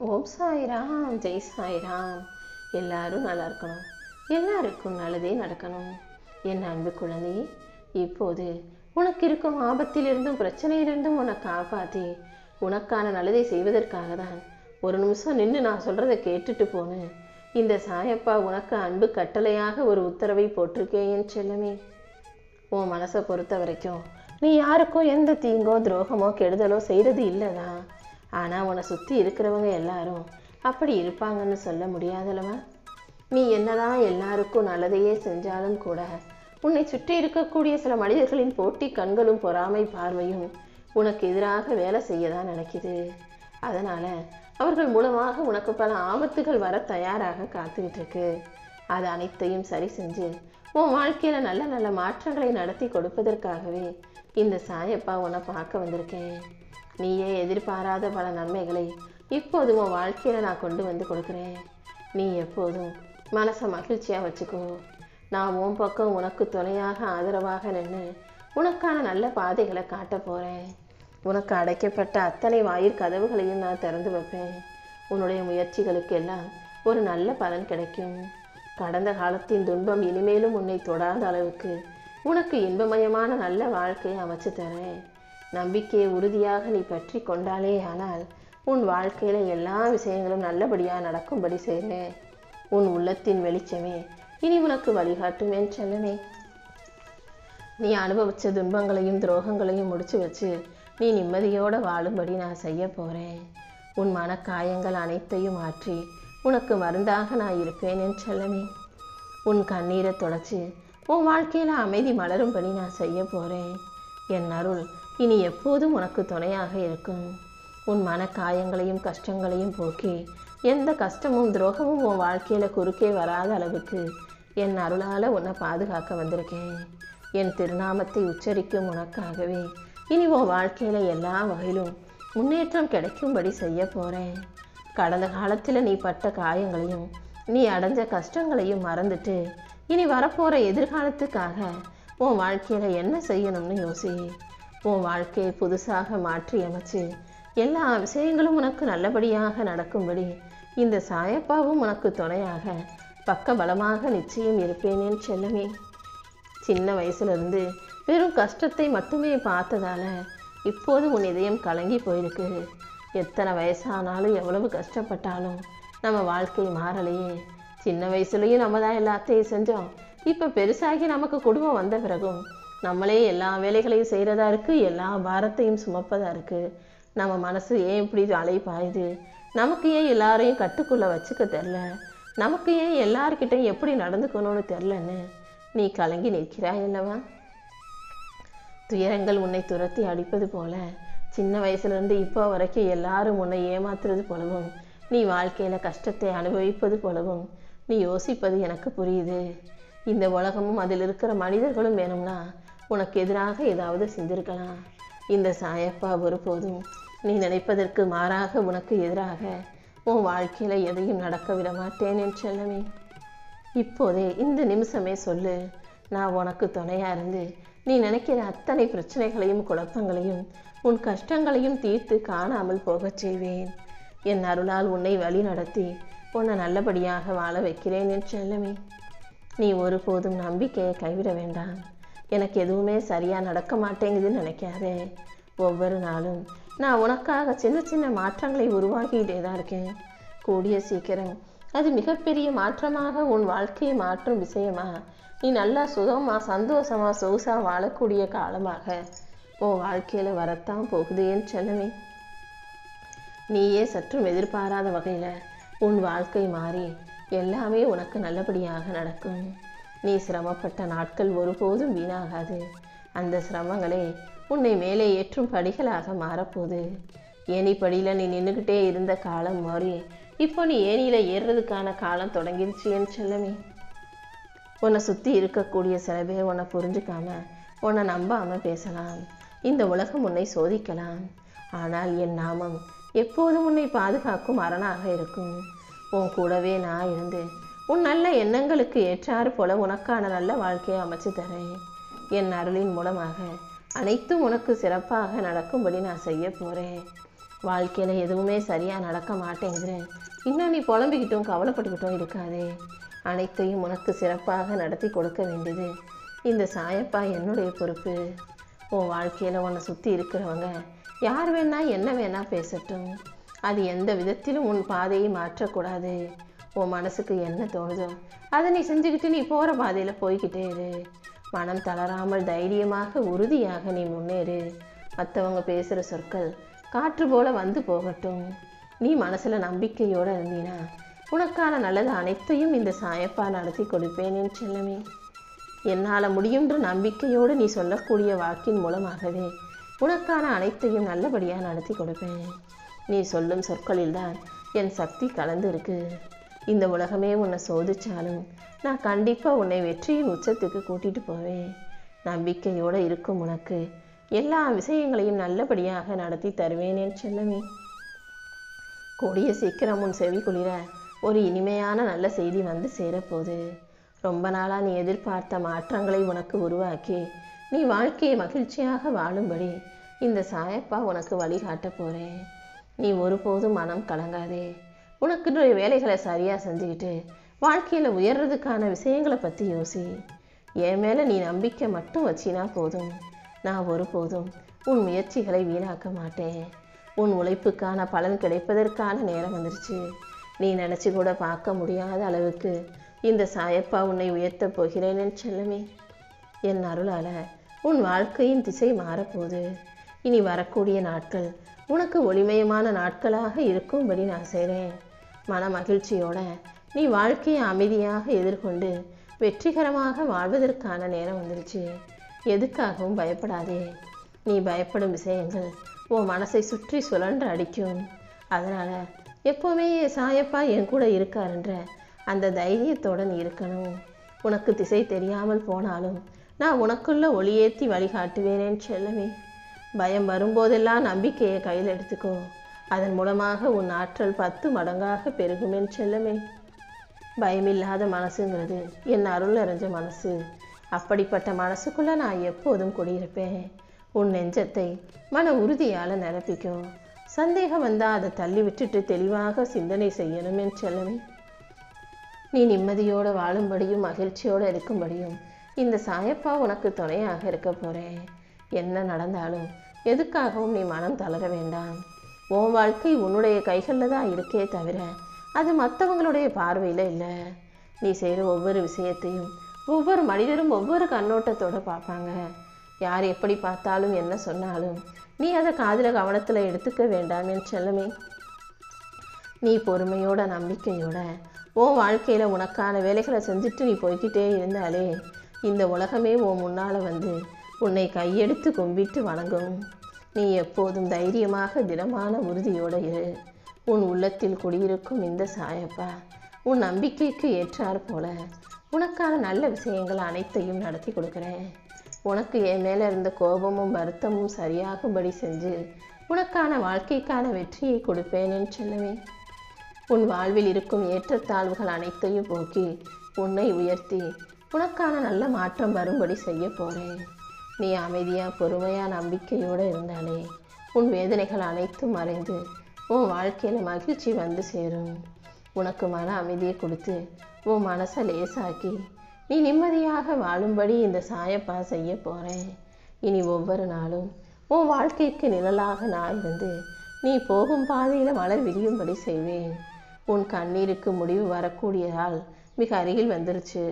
ஓம் சாய்ராம், ஜெய் சாய்ராம். எல்லாரும் நல்லா இருக்கணும், எல்லாருக்கும் நல்லதே நடக்கணும். என் அன்பு குழந்தையே, இப்போது உனக்கு இருக்கும் ஆபத்திலிருந்தும் பிரச்சனையிலிருந்தும் உன்னை காப்பாற்றி உனக்கான நல்லதை செய்வதற்காக தான் ஒரு நிமிஷம் நின்று நான் சொல்கிறத கேட்டுட்டு போன இந்த சாயப்பா உனக்கு அன்பு கட்டளையாக ஒரு உத்தரவை போட்டிருக்கேன் என் செல்லமே. உன் மனசை பொறுத்த வரைக்கும் நீ யாருக்கும் எந்த தீங்கோ துரோகமோ கெடுதலோ செய்கிறது இல்லைதான். ஆனால் உன்னை சுற்றி இருக்கிறவங்க எல்லாரும் அப்படி இருப்பாங்கன்னு சொல்ல முடியாதல்லவா? நீ என்னதான் எல்லாருக்கும் நல்லதையே செஞ்சாலும் கூட உன்னை சுற்றி இருக்கக்கூடிய சில மனிதர்களின் போட்டி கண்களும் பொறாமை பார்வையும் உனக்கு எதிராக வேலை செய்ய தான் நினைக்குது. அதனால் அவர்கள் மூலமாக உனக்கு பல ஆபத்துகள் வர தயாராக காத்துக்கிட்டு இருக்கு. அது அனைத்தையும் சரி செஞ்சு உன் வாழ்க்கையில் நல்ல நல்ல மாற்றங்களை நடத்தி கொடுப்பதற்காகவே இந்த சாயப்பா உன்னை பார்க்க வந்திருக்கேன். நீயே எதிர்பாராத பல நன்மைகளை இப்போது உன் வாழ்க்கையில் நான் கொண்டு வந்து கொடுக்குறேன். நீ எப்போதும் மனசை மகிழ்ச்சியாக வச்சுக்கோ. நான் உன் பக்கம் உனக்கு துணையாக ஆதரவாக நின்று உனக்கான நல்ல பாதைகளை காட்ட போகிறேன். உனக்கு அடைக்கப்பட்ட அத்தனை வாயிற் கதவுகளையும் நான் திறந்து வைப்பேன். உன்னுடைய முயற்சிகளுக்கு எல்லாம் ஒரு நல்ல பலன் கிடைக்கும். கடந்த காலத்தின் துன்பம் இனிமேலும் உன்னை தொடாத அளவுக்கு உனக்கு இன்பமயமான நல்ல வாழ்க்கையை அமைச்சு தரேன். நம்பிக்கையை உறுதியாக நீ பற்றி கொண்டாலே ஆனால் உன் வாழ்க்கையில் எல்லா விஷயங்களும் நல்லபடியாக நடக்கும்படி செய்கிறேன். உன் உள்ளத்தின் வெளிச்சமே இனி உனக்கு வழிகாட்டுமேன் செல்லமே. நீ அனுபவித்த துன்பங்களையும் துரோகங்களையும் முடிச்சு வச்சு நீ நிம்மதியோடு வாழும்படி நான் செய்ய போகிறேன். உன் மனக்காயங்கள் அனைத்தையும் மாற்றி உனக்கு மருந்தாக நான் இருப்பேன் என் செல்லமே. உன் கண்ணீரை தொடச்சி உன் வாழ்க்கையில் அமைதி மலரும்படி நான் செய்ய போகிறேன். என் அருள் இனி எப்போதும் உனக்கு துணையாக இருக்கும். உன் மனக்காயங்களையும் கஷ்டங்களையும் போக்கி எந்த கஷ்டமும் துரோகமும் உன் வாழ்க்கையில் குறுக்கே வராத அளவுக்கு என் அருளால் உன்னை பாதுகாக்க வந்திருக்கேன். என் திருநாமத்தை உச்சரிக்கும் உனக்காகவே இனி உன் வாழ்க்கையில் எல்லா வகையிலும் முன்னேற்றம் கிடைக்கும்படி செய்ய போகிறேன். கடந்த காலத்தில் நீ பட்ட காயங்களையும் நீ அடைஞ்ச கஷ்டங்களையும் மறந்துட்டு இனி வரப்போகிற எதிர்காலத்துக்காக உன் வாழ்க்கையில் என்ன செய்யணும்னு யோசி. உன் வாழ்க்கையை புதுசாக மாற்றி அமைச்சு எல்லா விஷயங்களும் உனக்கு நல்லபடியாக நடக்கும்படி இந்த சாயப்பாவும் உனக்கு துணையாக பக்க பலமாக நிச்சயம் இருப்பேனேன் செல்லமே. சின்ன வயசுலேருந்து வெறும் கஷ்டத்தை மட்டுமே பார்த்ததால இப்போது உன் இதயம் கலங்கி போயிருக்கு. எத்தனை வயசானாலும் எவ்வளவு கஷ்டப்பட்டாலும் நம்ம வாழ்க்கை மாறலையே. சின்ன வயசுலேயும் நம்ம தான் எல்லாத்தையும் செஞ்சோம். இப்போ பெருசாகி நமக்கு குடும்பம் வந்த பிறகும் நம்மளே எல்லா வேலைகளையும் செய்கிறதா இருக்குது, எல்லா பாரத்தையும் சுமப்பதா இருக்குது. நம்ம மனசு ஏன் இப்படி அலைப்பாயுது? நமக்கு ஏன் எல்லாரையும் கட்டுக்குள்ளே வச்சுக்க தெரில? நமக்கு ஏன் எல்லார்கிட்டையும் எப்படி நடந்துக்கணும்னு தெரிலன்னு நீ கலங்கி நிற்கிறாய் அல்லவா? துயரங்கள் உன்னை துரத்தி அடிப்பது போல சின்ன வயசுலேருந்து இப்போ வரைக்கும் எல்லாரும் உன்னை ஏமாத்துறது போலவும் நீ வாழ்க்கையில் கஷ்டத்தை அனுபவிப்பது போலவும் நீ யோசிப்பது எனக்கு புரியுது. இந்த உலகமும் அதில் இருக்கிற மனிதர்களும் வேணும்னா உனக்கு எதிராக ஏதாவது செஞ்சிருக்கலாம். இந்த சாயப்பா ஒருபோதும் நீ நினைப்பதற்கு மாறாக உனக்கு எதிராக உன் வாழ்க்கையில் எதையும் நடக்க விட மாட்டேன் என் செல்லமே. இப்போதே இந்த நிமிஷமே சொல்லு, நான் உனக்கு துணையாக இருந்து நீ நினைக்கிற அத்தனை பிரச்சனைகளையும் குழப்பங்களையும் உன் கஷ்டங்களையும் தீர்த்து காணாமல் போகச் செய்வேன். என் அருளால் உன்னை வழி நடத்தி உன்னை நல்லபடியாக வாழ வைக்கிறேன் என் செல்லமே. நீ ஒருபோதும் நம்பிக்கையை கைவிட வேண்டாம். எனக்கு எதுவுமே சரியாக நடக்க மாட்டேங்குதுன்னு நினைக்காதே. ஒவ்வொரு நாளும் நான் உனக்காக சின்ன சின்ன மாற்றங்களை உருவாக்கிட்டே தான் இருக்கேன். கூடிய சீக்கிரம் அது மிகப்பெரிய மாற்றமாக உன் வாழ்க்கையை மாற்றும் விஷயமா நீ நல்லா சுகமாக சந்தோஷமாக சொகுசாக வாழக்கூடிய காலமாக உன் வாழ்க்கையில் வரத்தான் போகுது என் செல்லமே. நீயே சற்றும் எதிர்பாராத வகையில் உன் வாழ்க்கை மாறி எல்லாமே உனக்கு நல்லபடியாக நடக்கும். நீ சிரமப்பட்ட நாட்கள் ஒருபோதும் வீணாகாது. அந்த சிரமங்களே உன்னை மேலே ஏற்றும் படிகளாக மாறப்போகுது. ஏணிப்படியில் நீ நின்றுக்கிட்டே இருந்த காலம் மாறி இப்போ நீ ஏணியில் ஏறுறதுக்கான காலம் தொடங்கிடுச்சு என் செல்லமே. உன்னை சுற்றி இருக்கக்கூடிய சில பேர் உன்னை புரிஞ்சுக்காம உன்னை நம்பாமல் பேசலாம். இந்த உலகம் உன்னை சோதிக்கலாம். ஆனால் என் நாமம் எப்போதும் உன்னை பாதுகாக்கும் அரணாக இருக்கும். உன் கூடவே நான் இருந்து உன் நல்ல எண்ணங்களுக்கு ஏற்றாறு போல உனக்கான நல்ல வாழ்க்கையை அமைச்சு தரேன். என் அருளின் மூலமாக அனைத்தும் உனக்கு சிறப்பாக நடக்கும்படி நான் செய்ய போகிறேன். வாழ்க்கையில் எதுவுமே சரியாக நடக்க மாட்டேங்குது, இன்னும் நீ புலம்பிக்கிட்டும் கவலைப்பட்டுக்கிட்டும் இருக்காதே. அனைத்தையும் உனக்கு சிறப்பாக நடத்தி கொடுக்க வேண்டியது இந்த சாயப்பா என்னுடைய பொறுப்பு. உன் வாழ்க்கையில் உன்னை சுற்றி இருக்கிறவங்க யார் வேணா என்ன வேணா பேசட்டும், அது எந்த விதத்திலும் உன் பாதையை மாற்றக்கூடாது. உன் மனசுக்கு என்ன தோணுதோ அதை நீ செஞ்சுக்கிட்டு நீ போகிற பாதையில் போய்கிட்டே இரு. மனம் தளராமல் தைரியமாக உறுதியாக நீ முன்னேறு. மற்றவங்க பேசுகிற சொற்கள் காற்று போல வந்து போகட்டும். நீ மனசில் நம்பிக்கையோடு இருந்தீனா உனக்கான நல்லது அனைத்தையும் இந்த சாயப்பா நடத்தி கொடுப்பேன் என் செல்லமே. என்னால் முடியுன்ற நம்பிக்கையோடு நீ சொல்லக்கூடிய வாக்கின் மூலமாகவே உனக்கான அனைத்தையும் நல்லபடியாக நடத்தி கொடுப்பேன். நீ சொல்லும் சொற்களில்தான் என் சக்தி கலந்து இருக்கு. இந்த உலகமே உன்னை சோதிச்சாலும் நான் கண்டிப்பாக உன்னை வெற்றியின் உச்சத்துக்கு கூட்டிகிட்டு போவேன். நம்பிக்கையோடு இருக்கும் உனக்கு எல்லா விஷயங்களையும் நல்லபடியாக நடத்தி தருவேன் என் செல்லமே. கூடிய சீக்கிரம் உன் செவி குளிர ஒரு இனிமையான நல்ல செய்தி வந்து சேரப்போகுது. ரொம்ப நாளாக நீ எதிர்பார்த்த மாற்றங்களை உனக்கு உருவாக்கி நீ வாழ்க்கையை மகிழ்ச்சியாக வாழும்படி இந்த சாயப்பா உனக்கு வழிகாட்ட போகிறேன். நீ ஒருபோதும் மனம் கலங்காதே. உனக்கு வேலைகளை சரியாக செஞ்சுக்கிட்டு வாழ்க்கையில் உயர்றதுக்கான விஷயங்களை பற்றி யோசி. என் மேலே நீ நம்பிக்கை மட்டும் வச்சினா போதும். நான் ஒருபோதும் உன் முயற்சிகளை வீணாக்க மாட்டேன். உன் உழைப்புக்கான பலன் கிடைப்பதற்கான நேரம் வந்துருச்சு. நீ நினச்சி கூட பார்க்க முடியாத அளவுக்கு இந்த சாயப்பா உன்னை உயர்த்தப் போகிறேன் என் செல்லமே. என் அருளால் உன் வாழ்க்கையின் திசை மாறப்போகுது. இனி வரக்கூடிய நாட்கள் உனக்கு ஒளிமயமான நாட்களாக இருக்கும்படி நான் செய்கிறேன். மன மகிழ்ச்சியோட நீ வாழ்க்கையை அமைதியாக எதிர்கொண்டு வெற்றிகரமாக வாழ்வதற்கான நேரம் வந்துருச்சு. எதுக்காகவும் பயப்படாதே. நீ பயப்படும் விஷயங்கள் உன் மனசை சுற்றி சுழன்று அடிக்கும். அதனால் எப்போவுமே சாயப்பா என் கூட இருக்காருன்ற அந்த தைரியத்தோடு நீ இருக்கணும். உனக்கு திசை தெரியாமல் போனாலும் நான் உனக்குள்ள ஒளியேற்றி வழிகாட்டுவேனேன்னு செல்லமே. பயம் வரும்போதெல்லாம் நம்பிக்கையை கையில் எடுத்துக்கோ. அதன் மூலமாக உன் ஆற்றல் 10 மடங்காக பெருகுமேன்னு செல்லமே. பயமில்லாத மனசுங்கிறது என் அருள் அறிஞ்ச மனசு. அப்படிப்பட்ட மனசுக்குள்ளே நான் எப்போதும் குடியிருப்பேன். உன் நெஞ்சத்தை மன உறுதியால் நிரப்பிக்கும். சந்தேகம் வந்தால் அதை தள்ளி விட்டுட்டு தெளிவாக சிந்தனை செய்யணும் என் செல்லமே. நீ நிம்மதியோடு வாழும்படியும் மகிழ்ச்சியோடு இருக்கும்படியும் இந்த சாயப்பா உனக்கு துணையாக இருக்க போகிறேன். என்ன நடந்தாலும் எதுக்காகவும் நீ மனம் தளர வேண்டாம். உன் வாழ்க்கை உன்னுடைய கைகளில் தான் இருக்கே தவிர அது மற்றவங்களுடைய பார்வையில் இல்லை. நீ செய்கிற ஒவ்வொரு விஷயத்தையும் ஒவ்வொரு மனிதரும் ஒவ்வொரு கண்ணோட்டத்தோடு பார்ப்பாங்க. யார் எப்படி பார்த்தாலும் என்ன சொன்னாலும் நீ அதை காதில் கவனத்தில் எடுத்துக்க வேண்டாம் என் செல்லமே. நீ பொறுமையோட நம்பிக்கையோட உன் வாழ்க்கையில் உனக்கான வேலைகளை செஞ்சுட்டு நீ போய்கிட்டே இருந்தாலே இந்த உலகமே உன் முன்னால் வந்து உன்னை கையெடுத்து கும்பிட்டு வணங்கும். நீ எப்போதும் தைரியமாக திடமான உறுதியோடு இரு. உன் உள்ளத்தில் குடியிருக்கும் இந்த சாயப்பா உன் நம்பிக்கைக்கு ஏற்றாற் போல உனக்கான நல்ல விஷயங்கள் அனைத்தையும் நடத்தி கொடுக்குறேன். உனக்கு என் மேலே இருந்த கோபமும் வருத்தமும் சரியாகும்படி செஞ்சு உனக்கான வாழ்க்கைக்கான வெற்றியை கொடுப்பேனேன்னு செல்லவே. உன் வாழ்வில் இருக்கும் ஏற்றத்தாழ்வுகள் அனைத்தையும் போக்கி உன்னை உயர்த்தி உனக்கான நல்ல மாற்றம் வரும்படி செய்ய போகிறேன். நீ அமைதியாக பொறுமையாக நம்பிக்கையோடு இருந்தாலே உன் வேதனைகள் அனைத்தும் மறைந்து உன் வாழ்க்கையில் மகிழ்ச்சி வந்து சேரும். உனக்கு மன அமைதியை கொடுத்து உன் மனசை லேசாக்கி நீ நிம்மதியாக வாழும்படி இந்த சாயப்பா செய்ய போகிறேன். இனி ஒவ்வொரு நாளும் உன் வாழ்க்கைக்கு நிழலாக நான் இருந்து நீ போகும் பாதையில் மலர் விரியும்படி செய்வேன். உன் கண்ணீருக்கு முடிவு வரக்கூடிய நாள் மிக அருகில் வந்துருச்சு.